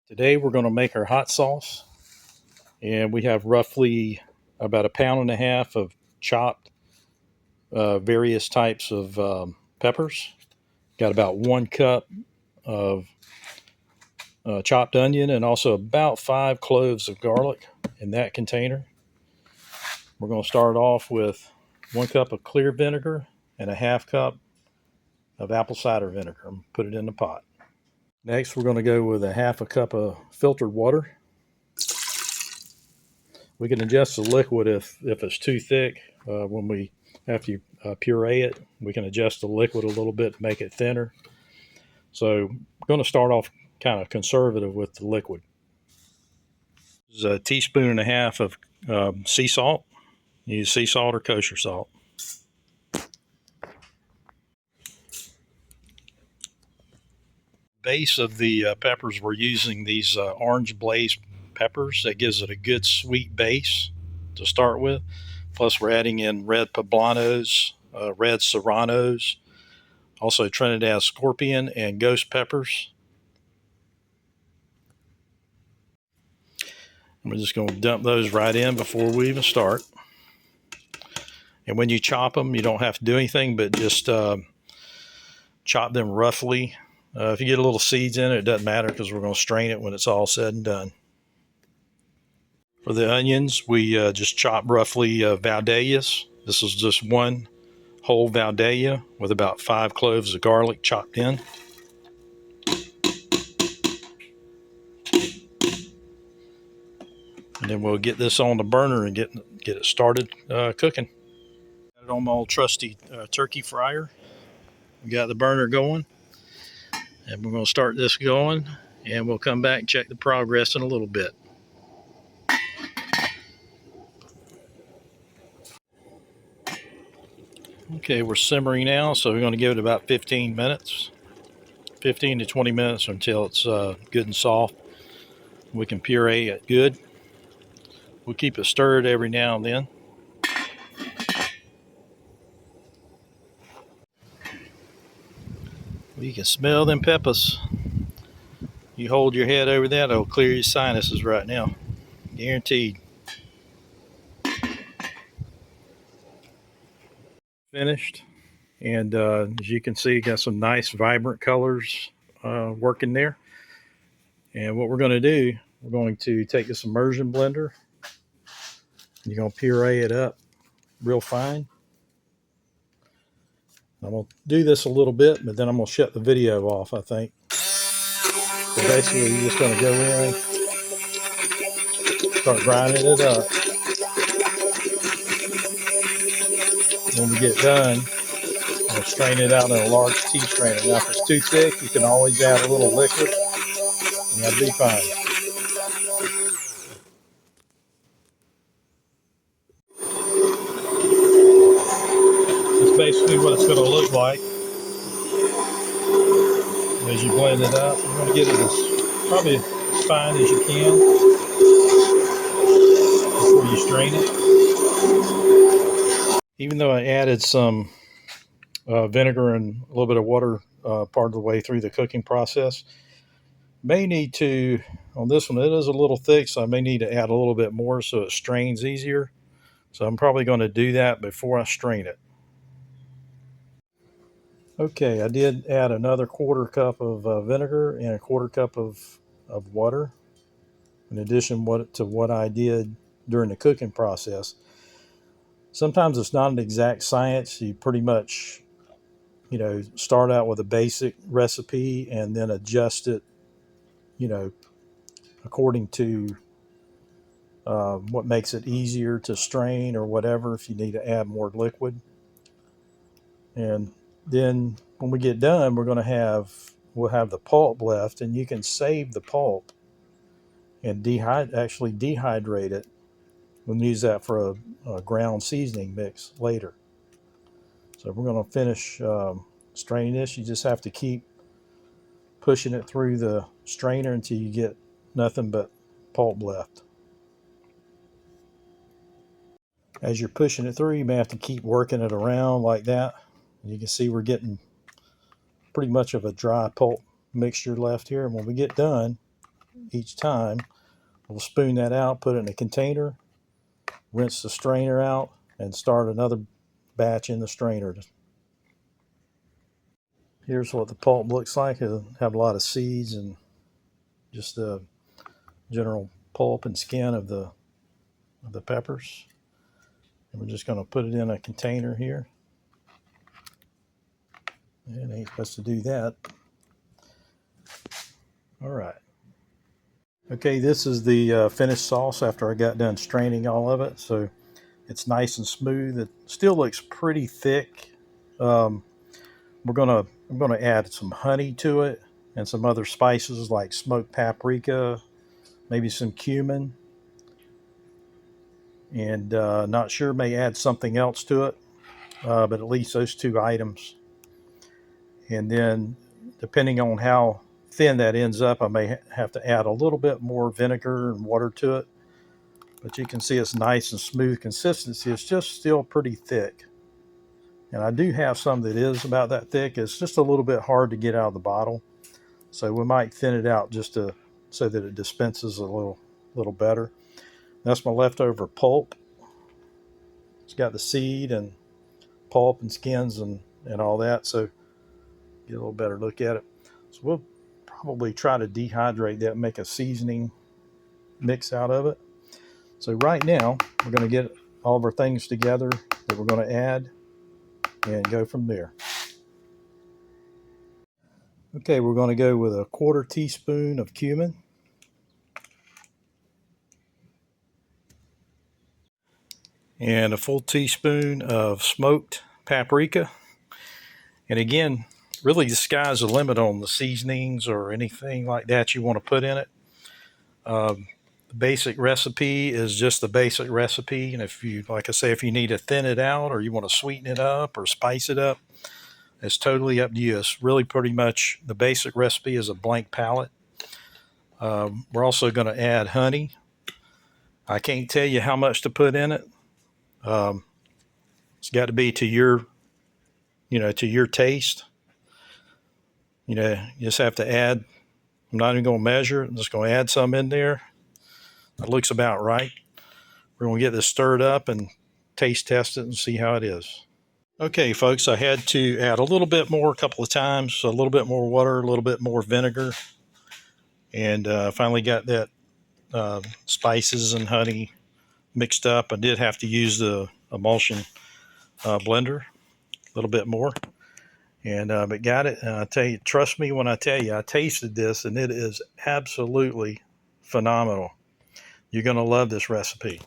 Today we're going to make our hot sauce, and we have roughly about a pound and a half of chopped various types of peppers. Got about 1 cup of chopped onion and also about 5 cloves of garlic in that container. We're going to start off with 1 cup of clear vinegar and a half cup of apple cider vinegar. Put it in the pot. Next, we're going to go with a half a cup of filtered water. We can adjust the liquid if it's too thick. When we after you puree it, we can adjust the liquid a little bit to make it thinner. So I'm going to start off kind of conservative with the liquid. This is a teaspoon and a half of sea salt. Use sea salt or kosher salt. Base of the peppers, we're using these orange blaze peppers. That gives it a good sweet base to start with. Plus, we're adding in red poblanos, red serranos, also Trinidad scorpion and ghost peppers. And we're just going to dump those right in before we even start. And when you chop them, you don't have to do anything but just chop them roughly. If you get a little seeds in it, it doesn't matter because we're going to strain it when it's all said and done. For the onions, we just chop roughly Valdelias. This is just one whole Valdelia with about 5 cloves of garlic chopped in. And then we'll get this on the burner and get it started cooking. Got it on my old trusty turkey fryer. We got the burner going, and we're going to start this going, and we'll come back and check the progress in a little bit. Okay, we're simmering now, so we're going to give it about 15 minutes, 15 to 20 minutes until it's good and soft. We can puree it good. We'll keep it stirred every now and then. You can smell them peppers. You hold your head over that, it'll clear your sinuses right now. Guaranteed. Finished. And as you can see, got some nice vibrant colors working there. And what we're going to do, we're going to take this immersion blender. You're going to puree it up real fine. I'm going to do this a little bit, but then I'm going to shut the video off, I think. So basically, you're just going to go in, start grinding it up. When we get done, we'll strain it out in a large tea strainer. Now, if it's too thick, you can always add a little liquid, and that'll be fine. That's basically what it's going to look like as you blend it up. You're going to get it as probably as fine as you can before you strain it. Even though I added some vinegar and a little bit of water part of the way through the cooking process, may need to, on this one, it is a little thick, so I may need to add a little bit more so it strains easier. So I'm probably going to do that before I strain it. Okay, I did add another 1/4 cup of vinegar and a 1/4 cup of water, in addition to what I did during the cooking process. Sometimes it's not an exact science. You pretty much, start out with a basic recipe and then adjust it, according to what makes it easier to strain or whatever, if you need to add more liquid. And then when we get done, we'll have the pulp left, and you can save the pulp and actually dehydrate it. We'll use that for a ground seasoning mix later. So we're going to finish straining this. You just have to keep pushing it through the strainer until you get nothing but pulp left. As you're pushing it through, you may have to keep working it around like that. And you can see we're getting pretty much of a dry pulp mixture left here. And when we get done, each time. We'll spoon that out, put it in a container, rinse the strainer out, and start another batch in the strainer. Here's what the pulp looks like. It'll have a lot of seeds and just the general pulp and skin of the peppers. And we're just going to put it in a container here. And ain't supposed to do that. All right. Okay, this is the finished sauce after I got done straining all of it. So it's nice and smooth. It still looks pretty thick. I'm gonna add some honey to it and some other spices like smoked paprika, maybe some cumin, and not sure, may add something else to it, but at least those two items. And then depending on how thin that ends up, I may have to add a little bit more vinegar and water to it. But you can see it's nice and smooth consistency. It's just still pretty thick. And I do have some that is about that thick. It's just a little bit hard to get out of the bottle. So we might thin it out just so that it dispenses a little better. That's my leftover pulp. It's got the seed and pulp and skins and all that. So get a little better look at it. So we'll probably try to dehydrate that and make a seasoning mix out of it. So right now, we're going to get all of our things together that we're going to add and go from there. Okay, we're going to go with a 1/4 teaspoon of cumin. And a full teaspoon of smoked paprika. And again, really the sky's the limit on the seasonings or anything like that you want to put in it. The basic recipe is just the basic recipe. And if you, like I say, if you need to thin it out or you want to sweeten it up or spice it up, it's totally up to you. It's really pretty much the basic recipe is a blank palette. We're also going to add honey. I can't tell you how much to put in it. It's got to be to your taste. You just have to add. I'm not even going to measure it. I'm just going to add some in there. That looks about right. We're going to get this stirred up and taste test it and see how it is. Okay, folks, I had to add a little bit more a couple of times, a little bit more water, a little bit more vinegar, and finally got that spices and honey mixed up. I did have to use the emulsion blender a little bit more, and but got it. And I tell you, trust me when I tell you, I tasted this, and it is absolutely phenomenal. You're going to love this recipe.